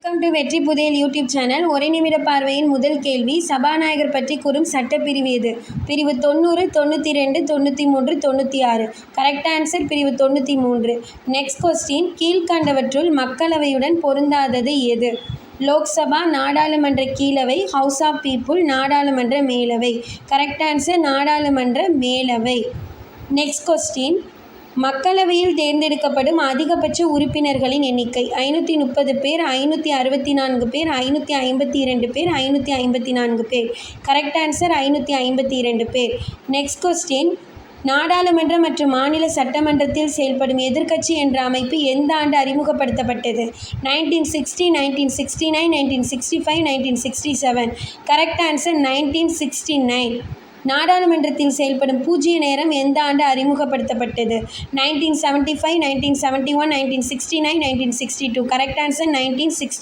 Welcome to வெற்றி புதையல் YouTube channel. ஒரே நிமிட பார்வையின் முதல் கேள்வி, சபாநாயகர் பற்றி கூறும் சட்டப்பிரிவு எது? பிரிவு 90, 92, 93, 96. கரெக்ட் ஆன்சர் பிரிவு 93. நெக்ஸ்ட் கொஸ்டின், கீழ்கண்டவற்றுள் மக்களவையுடன் பொருந்தாதது எது? லோக்சபா, நாடாளுமன்ற கீழவை, ஹவுஸ் ஆஃப் பீப்புள், நாடாளுமன்ற மேலவை. கரெக்ட் ஆன்சர் நாடாளுமன்ற மேலவை. நெக்ஸ்ட் கொஸ்டின், மக்களவையில் தேர்ந்தெடுக்கப்படும் அதிகபட்ச உறுப்பினர்களின் எண்ணிக்கை 530 பேர், 564 பேர், 552 பேர், 554 பேர். கரெக்ட் ஆன்சர் 552 பேர். நெக்ஸ்ட் கொஸ்டின், நாடாளுமன்ற மற்றும் மாநில சட்டமன்றத்தில் செயல்படும் எதிர்க்கட்சி என்ற அமைப்பு எந்த ஆண்டு அறிமுகப்படுத்தப்பட்டது? 1960, 1969, 1965, 1967. Correct answer 1969. நாடாளுமன்றத்தில் செயல்படும் பூஜ்ய நேரம் எந்த ஆண்டு அறிமுகப்படுத்தப்பட்டது? 1975, 1971, 1969, 1962. Correct answer 1962.